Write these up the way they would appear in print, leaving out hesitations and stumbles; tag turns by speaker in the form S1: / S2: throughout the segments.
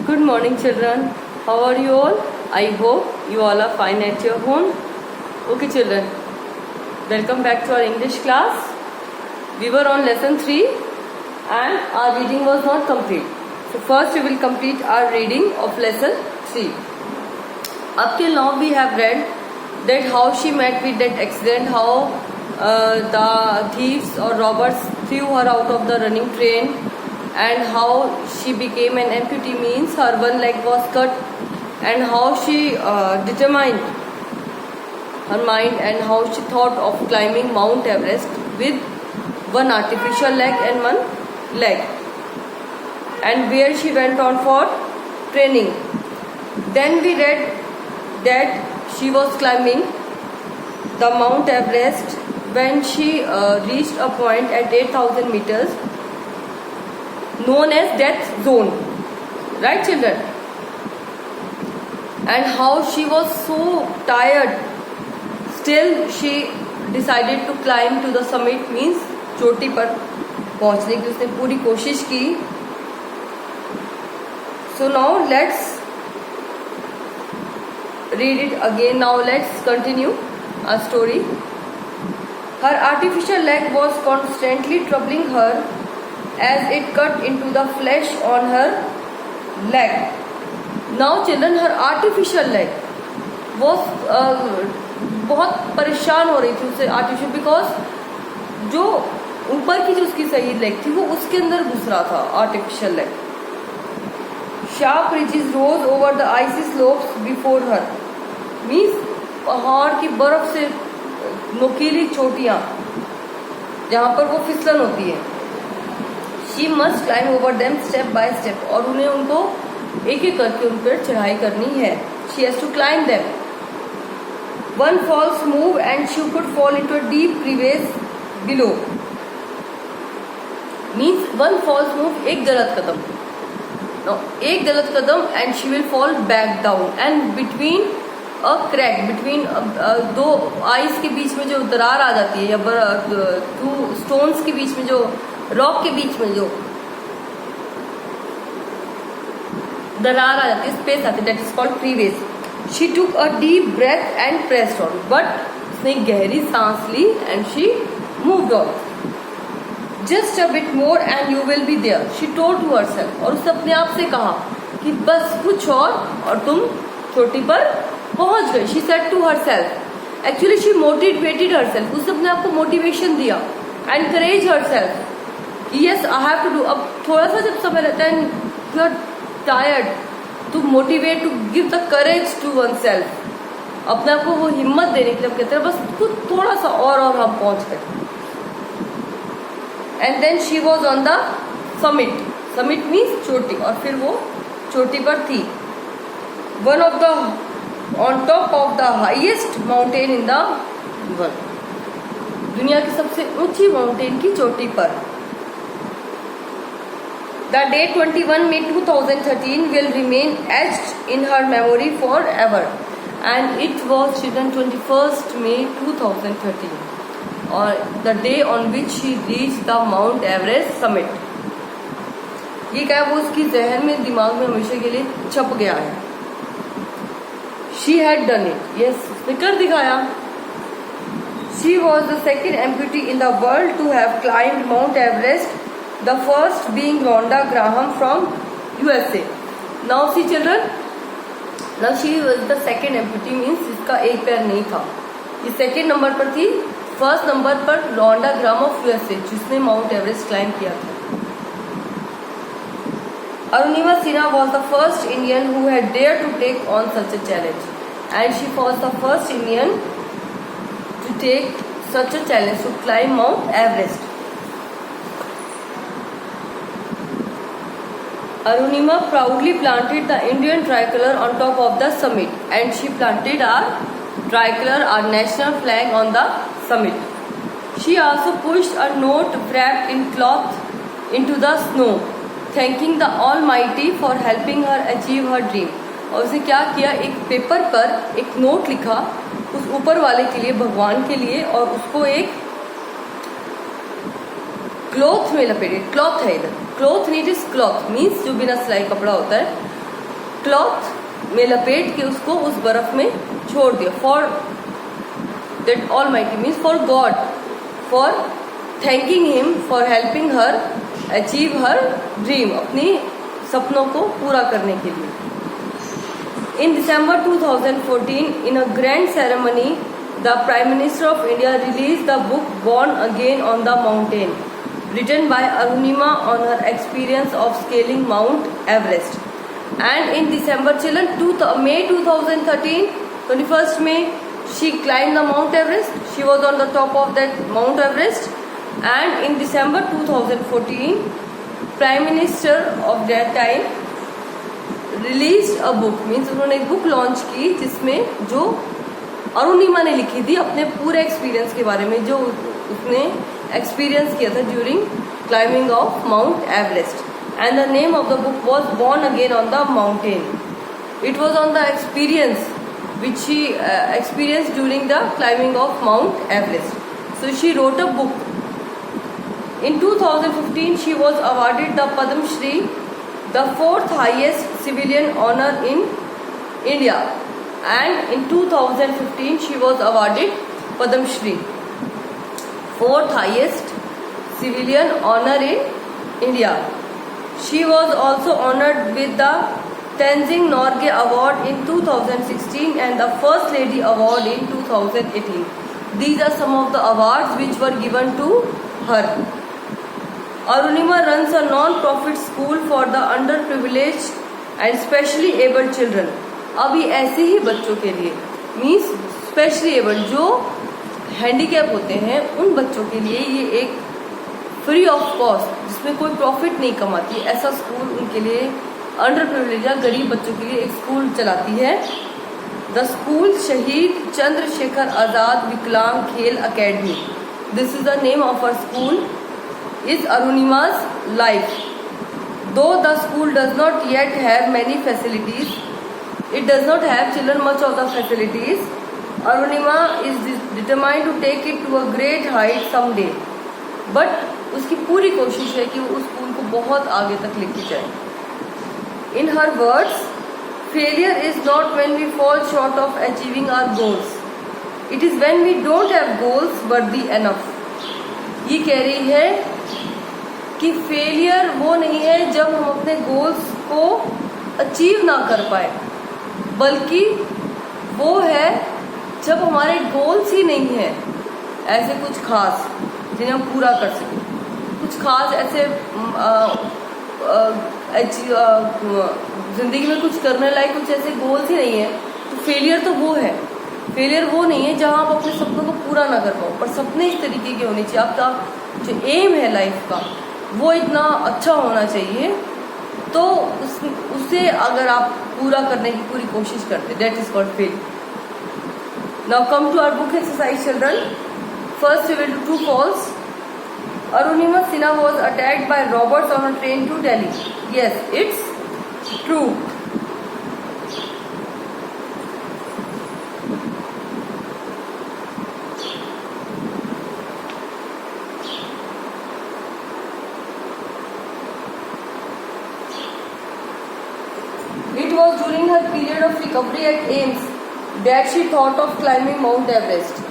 S1: Good morning, children. How are you all? I hope you all are fine at your home. Okay, children. Welcome back to our English class. We were on lesson 3 and our reading was not complete. So first we will complete our reading of lesson 3. Up till now we have read that how she met with that accident, how the thieves or robbers threw her out of the running train, and how she became an amputee, means her one leg was cut, and how she determined her mind and how she thought of climbing Mount Everest with one artificial leg and one leg, and where she went on for training. Then we read that she was climbing the Mount Everest when she reached a point at 8,000 meters known as death zone, right children? And how she was so tired, still she decided to climb to the summit, means चोटी पर पहुंचने की उसने पूरी कोशिश की. So now let's read it again. Now let's continue our story. Her artificial leg was constantly troubling her as it cut into the flesh on her leg. Now children, her artificial leg was बहुत परेशान हो रही थी उससे artificial, because जो ऊपर की जो उसकी सही लेग थी वो उसके अंदर घुस रहा था artificial leg. Sharp ridges rose over the icy slopes before her, means पहाड़ की बर्फ से नुकीली चोटियां जहां पर वो फिसलन होती है. She must climb over them step by step, और उन्हें उनको एक एक करके उन पर चढ़ाई करनी है. She has to climb them. One false move and she could fall into a deep crevasse below. Means one false move, एक गलत कदम. No, एक गलत कदम and she will fall back down. And between a crack, between दो ice के बीच में जो दरार आ जाती है, या टू स्टोन्स के बीच में जो रॉक के बीच में जो दरार आ जाती है, स्पेस आती है, that is called crevasse. She took a deep breath and pressed on, but उसने गहरी सांस ली and she moved on. Just a bit more and you will be there, she told to herself, और उसने अपने आप से कहा कि बस कुछ और तुम चोटी पर पहुंच गई. She said to herself, actually she motivated herself, उसने अपने आप को मोटिवेशन दिया, encourage herself. Yes, I have to do. अब थोड़ा सा जब समय रहता है you are tired, to motivate, to give the courage to oneself, अपने आप को वो हिम्मत देने के लिए कहते हैं बस कुछ थोड़ा सा और हम पहुंच गए. And then she was on the summit. Summit means चोटी, और फिर वो चोटी पर थी. One of the on top of the highest mountain in the world, दुनिया की सबसे ऊंची माउंटेन की चोटी पर. The day 21 May 2013 will remain etched in her memory forever, and it was children 21st May 2013, or the day on which she reached the Mount Everest summit. ये क्या वो उसकी जहन में, दिमाग में हमेशा के लिए छप गया है. She had done it. Yes, उसने कर दिखाया. She was the second amputee in the world to have climbed Mount Everest, the first being Rhonda Graham from USA. Now see children, now she was the second amputee, means इसका एक पैर नहीं था, ये second number पर थी. First number पर रोंडा gram of USA, जिसने माउंट एवरेस्ट क्लाइम किया था. Arunima Sinha was the first Indian who had dared to take on such a challenge, and she was the first Indian to take such a challenge to climb Mount Everest. Arunima proudly planted the Indian tricolor on top of the summit, and she planted our tricolor, our national flag, on the summit. She also pushed a note wrapped in cloth into the snow, thanking the Almighty for helping her achieve her dream. और उसने क्या किया, एक paper पर एक note लिखा उस ऊपर वाले के लिए, भगवान के लिए, और उसको एक क्लॉथ में लपेटे. क्लॉथ है इधर, cloth neat is cloth means जो बिना सिलाई कपड़ा होता है, क्लॉथ में लपेट के उसको उस बर्फ में छोड़ दिया. For that almighty means for God, for thanking him for helping her achieve her dream, अपनी सपनों को पूरा करने के लिए. In December 2014, in a grand ceremony, the Prime Minister of India released the book Born Again on the Mountain, written by Arunima on her experience of scaling Mount Everest. And in December, children, May 2013, 21st May, she climbed the Mount Everest. She was on the top of that Mount Everest. And in December 2014, Prime Minister of that time release a book, means उन्होंने एक book launch की जिसमें जो अरुणिमा ने लिखी थी अपने पूरे एक्सपीरियंस के बारे में, जो उसने एक्सपीरियंस किया था during climbing of mount Everest. And the name of the book was born again on the mountain. It was on the experience which she experience during the climbing of mount Everest. So she wrote a book. In 2015, she was awarded the Padma Shri, the fourth highest civilian honor in India. And in 2015, she was awarded Padma Shri, fourth highest civilian honor in India. She was also honored with the Tenzing Norgay Award in 2016 and the First Lady Award in 2018. These are some of the awards which were given to her. Arunima runs a non-profit school for the underprivileged and specially abled children. अभी ऐसे ही बच्चों के लिए means specially abled जो handicap होते हैं उन बच्चों के लिए ये एक फ्री ऑफ कॉस्ट जिसमें कोई प्रॉफिट नहीं कमाती ऐसा स्कूल उनके लिए अंडर प्रिविलेज या गरीब बच्चों के लिए एक स्कूल चलाती है. द स्कूल शहीद चंद्रशेखर आजाद विकलांग खेल academy. This is the name of our school. Is Arunima's life. Though the school does not yet have many facilities, it does not have children much of the facilities. Arunima is determined to take it to a great height someday. But उसकी पूरी कोशिश है कि वो उस school को बहुत आगे तक लेके जाए. In her words, failure is not when we fall short of achieving our goals. It is when we don't have goals worthy enough. ये कह रही है कि फेलियर वो नहीं है जब हम अपने गोल्स को अचीव ना कर पाए, बल्कि वो है जब हमारे गोल्स ही नहीं है ऐसे कुछ खास जिन्हें हम पूरा कर सकें. कुछ खास ऐसे जिंदगी में कुछ करने लायक कुछ ऐसे गोल्स ही नहीं है तो फेलियर तो वो है. फेलियर वो नहीं है जहाँ आप अपने सपनों को पूरा ना कर पाओ, पर सपने इस तरीके के होने चाहिए. आपका जो एम है लाइफ का वो इतना अच्छा होना चाहिए तो उसे अगर आप पूरा करने की पूरी कोशिश करते, that is called fail. Now come to our book exercise children. First we will do true false. Arunima Sinha was attacked by robbers on a train to Delhi. Yes, it's true. It was during her period of recovery at AIIMS that she thought of climbing Mount Everest.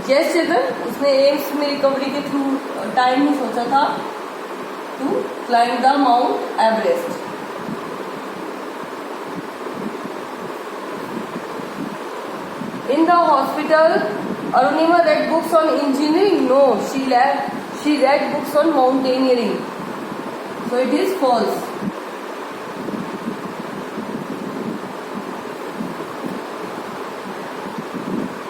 S1: Yes, children, उसने एम्स में recovery के through time ही सोचा था to climb the Mount Everest. In the hospital, Arunima read books on engineering. No, she read books on mountaineering. So it is false.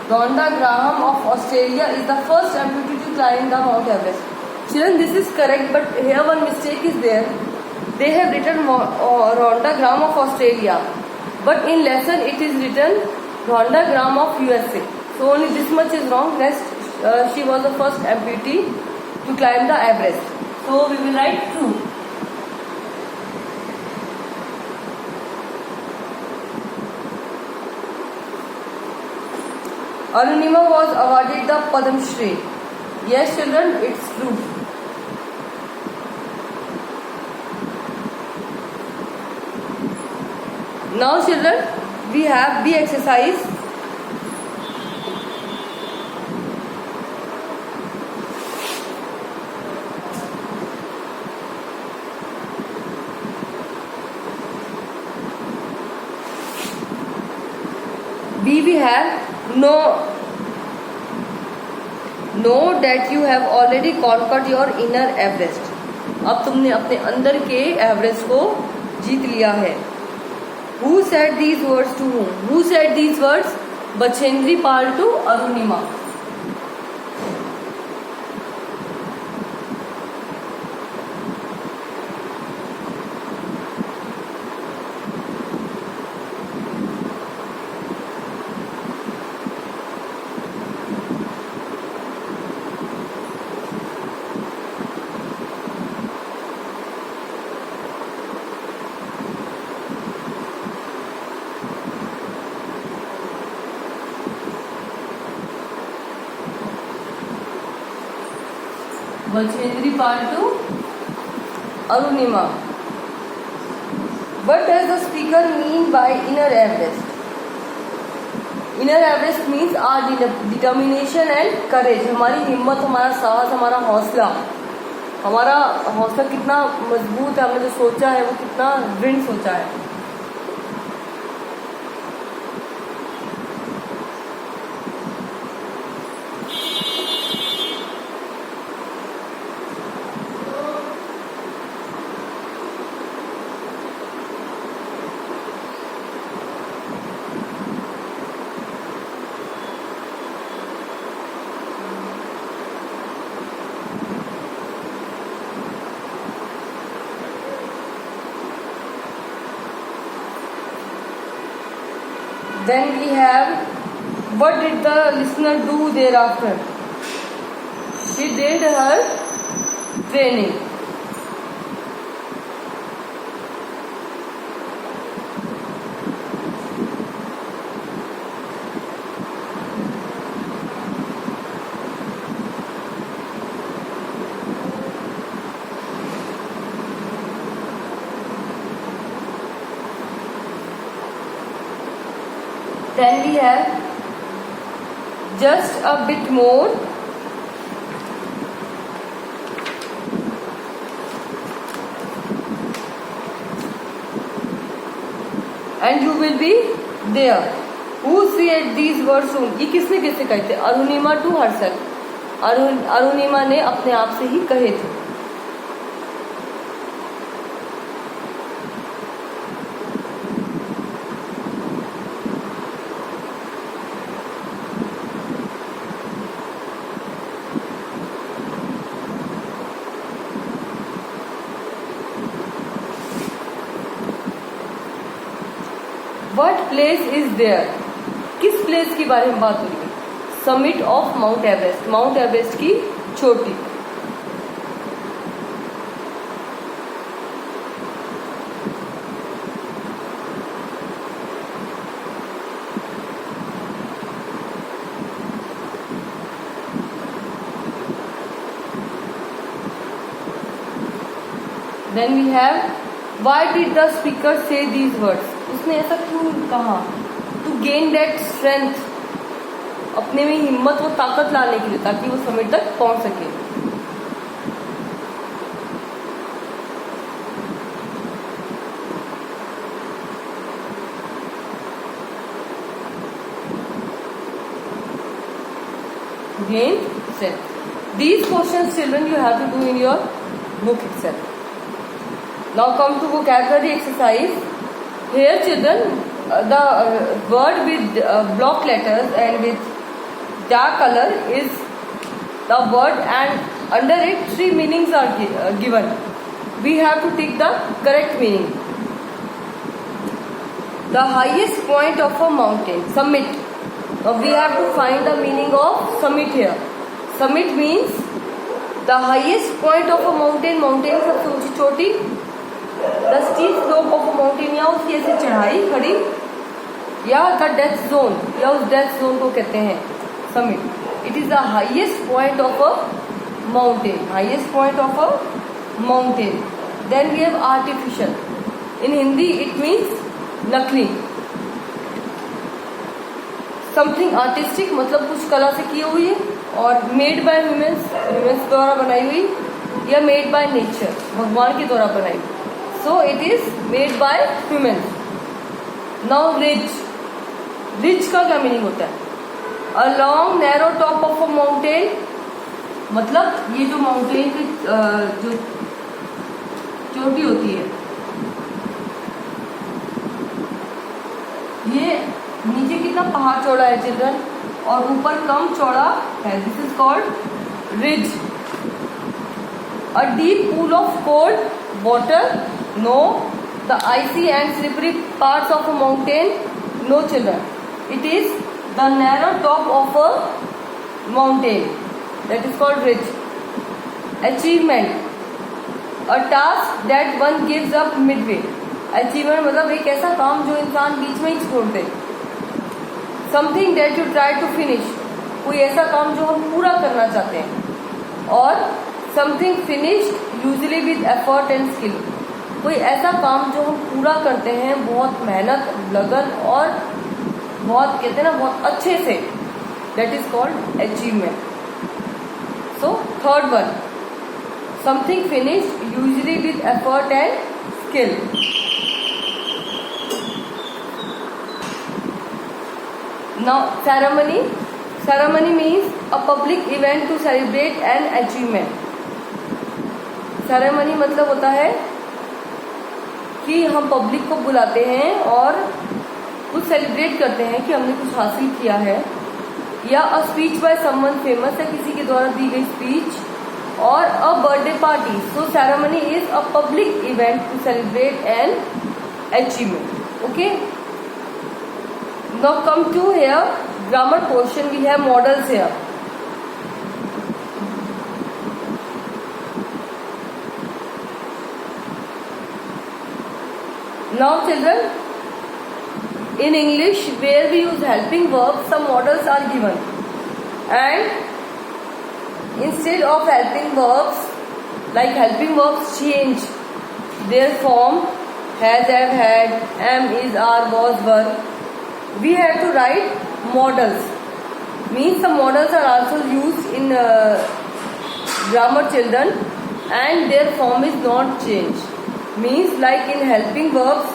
S1: Rhonda Graham of Australia is the first amputee to climb the Mount Everest. Children, this is correct, but here one mistake is there. They have written Rhonda Graham of Australia, but in lesson it is written Rhonda Graham of USA. So only this much is wrong. Rest, she was the first amputee to climb the Everest. So we will write true. Arunima was awarded the Padma Shri. Yes, children, it's true. Now children, we have B exercise. B we have know that you have already conquered your inner Everest. अब तुमने अपने अंदर के Everest को जीत लिया है. Who said these words to whom? Who said these words? Bachchendri Pal to Arunima. Bachchendri Pal to Arunima. What does the speaker mean by inner Everest? Inner Everest means our determination and courage. हमारी हिम्मत, हमारा साहस, हमारा हौसला कितना मजबूत है. हमने जो सोचा है वो कितना दृढ़ सोचा है. Then we have, what did the listener do thereafter? She did her training. Then we have just a bit more. And you will be there. Who said these words? ये किसने किससे कहे थे? Arunima to herself. अरुणिमा ने अपने आप से ही कहे थे. What place is there? किस प्लेस की बारे में बात हो रही है? Summit of mount Everest. Mount Everest की चोटी. Then we have, why did the speaker say these words? उसने ऐसा क्यों कहा? टू गेन दैट स्ट्रेंथ, अपने में हिम्मत और ताकत लाने के लिए, ताकि वो समिट तक पहुंच सके. Gain strength. These questions, children, you have to do in your book itself. Now come to vocabulary exercise. Here, children, the word with block letters and with dark color is the word, and under it 3 meanings are given. We have to take the correct meaning. The highest point of a mountain, summit. We have to find the meaning of summit here. Summit means the highest point of a mountain. Mountain सबसे ऊंची चोटी. The steep slope of a mountain, या उसकी ऐसी चढ़ाई खड़ी, या the death zone, या उस death zone को कहते हैं summit. It is the highest point of a mountain. Highest point of a mountain. Then we have artificial. In Hindi it means नकली। समथिंग आर्टिस्टिक मतलब कुछ कला से की हुई है, और मेड बाय ह्यूमंस, ह्यूमंस द्वारा बनाई हुई, या मेड बाय नेचर, भगवान के द्वारा बनाई हुई। So it is made by humans. Now ridge, ridge का क्या मीनिंग होता है? A long narrow top of a mountain, मतलब ये जो माउंटेन की जो चोटी होती है, ये नीचे कितना पहाड़ चौड़ा है चिल्ड्रन, और ऊपर कम चौड़ा है, this is called ridge. A deep pool of cold water, no. The icy and slippery parts of a mountain, no children, it is the narrow top of a mountain, that is called ridge. Achievement, a task that one gives up midway. Achievement मतलब एक ऐसा काम जो इंसान बीच में ही छोड़ दे। Something that you try to finish, कोई ऐसा काम जो हम पूरा करना चाहते हैं। और something finished usually with effort and skill, कोई ऐसा काम जो हम पूरा करते हैं बहुत मेहनत, लगन और बहुत कहते हैं ना बहुत अच्छे से, that is called achievement. So third one, something finished usually with effort and skill. Now ceremony, ceremony means a public event to celebrate an achievement. Ceremony मतलब होता है कि हम पब्लिक को बुलाते हैं और कुछ सेलिब्रेट करते हैं कि हमने कुछ हासिल किया है, या a speech by someone famous, है किसी के द्वारा दी गई स्पीच, और a birthday party. So ceremony is a public event to celebrate an achievement. Okay, now come to here grammar portion, we have modals here. Now children, in English where we use helping verbs, some models are given, and instead of helping verbs, like helping verbs change their form, has, have, had, am, is, are, was, were, we have to write models. Means some models are also used in grammar children, and their form is not changed. Means like in helping verbs,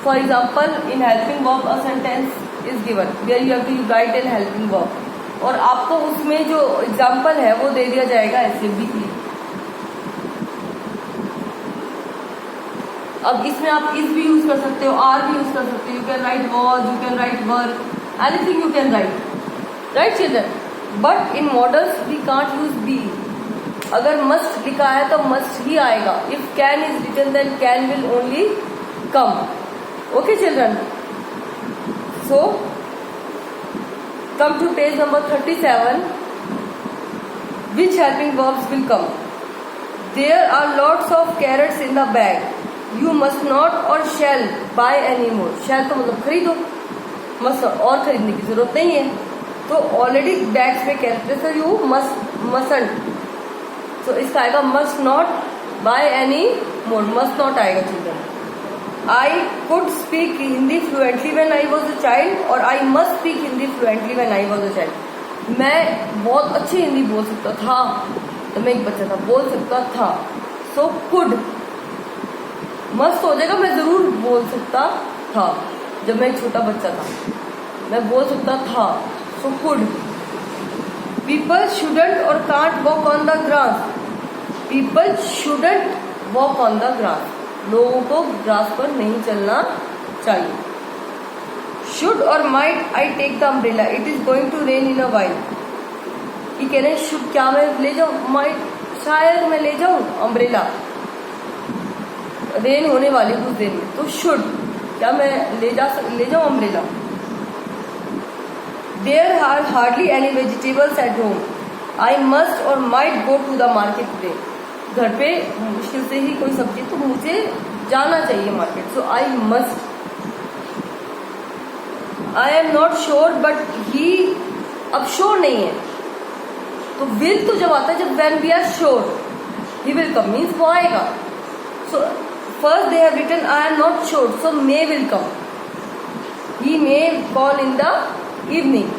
S1: for example in helping verb a sentence is given where you have to write in helping verb, और आपको उसमें जो example है वो दे दिया जाएगा ऐसे भी। अब इसमें आप इस भी यूज कर सकते हो, आर भी यूज कर सकते हो, you can write was, you can write were, anything you can write, right children. But in modals we can't use be. अगर मस्ट लिखा है तो मस्ट ही आएगा। If can is written then can will only come. Okay children, so come to page number 37. Which helping verbs will come? There are lots of carrots in the bag. You must not or shall buy any more. Shall तो मतलब खरीदो, must और खरीदने की जरूरत नहीं है, तो ऑलरेडी बैग्स में कैरेक्टर्स है, यू मस्टंट, सो इसका आएगा must not buy any more, must not आएगा children. I could speak Hindi fluently when I was a child, और I must speak Hindi fluently when I was a child. मैं बहुत अच्छी हिंदी बोल सकता था तो मैं एक बच्चा था, बोल सकता था, सो कुड मस्ट हो जाएगा, मैं जरूर बोल सकता था जब मैं एक छोटा बच्चा था, मैं बोल सकता था, so could. People shouldn't or can't walk on the grass. People shouldn't walk on the grass. लोगों को ग्रास पर नहीं चलना चाहिए। Should or might I take the umbrella? It is going to rain in a while. ये कह रहे हैं should, क्या मैं ले जाऊँ, might शायद मैं ले जाऊँ अम्ब्रेला, रेन होने वाली कुछ देर में, तो should क्या मैं ले जाऊँ umbrella. There are hardly any vegetables at home. I must or might go to the market today. घर पे मुश्किल से ही कोई सब्जी, तो मुझे जाना चाहिए market, so I must. I am not sure but he, अब श्योर नहीं है तो विल तो जब आता है जब when we are sure he will come, means वो आएगा। सो first they have written I am not sure, so may will come. He may call in the evening.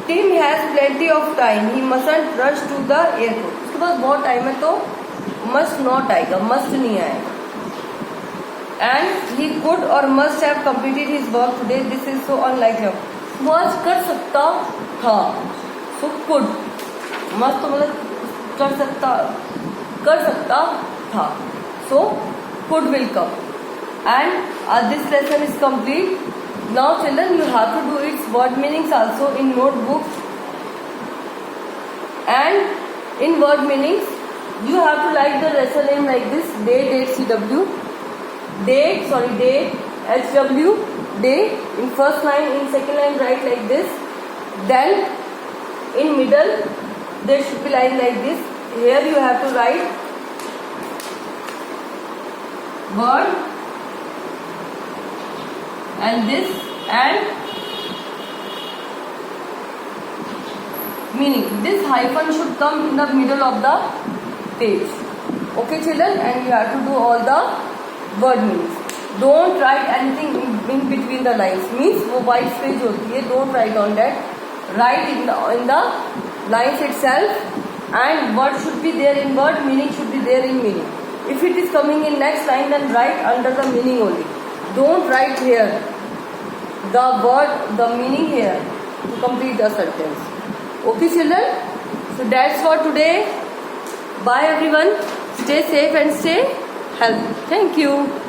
S1: Tim has plenty of time, he mustn't rush to the airport. उसके पास बहुत time है तो must not आएगा, must नहीं आएगा. And he could or must have completed his work today. This is so unlikely. वो आज कर सकता था, so could. must तो मतलब कर सकता था, so could will come. And this lesson is complete. Now children, you have to do its word meanings also in notebooks. And in word meanings you have to write the lesson name like this: date, CW, date, HW, day in first line. In second line write like this. Then in middle there should be line like this. Here you have to write word and this and meaning. This hyphen should come in the middle of the page. Okay children, and you have to do all the word meanings. Don't write anything in between the lines. Means वो white space होती है, don't write on that. Write in the lines itself, and word should be there in word, meaning should be there in meaning. If it is coming in next line, then write under the meaning only. Don't write here the word, the meaning here to complete the sentence. Okay children, so that's for today. Bye everyone. Stay safe and stay healthy. Thank you.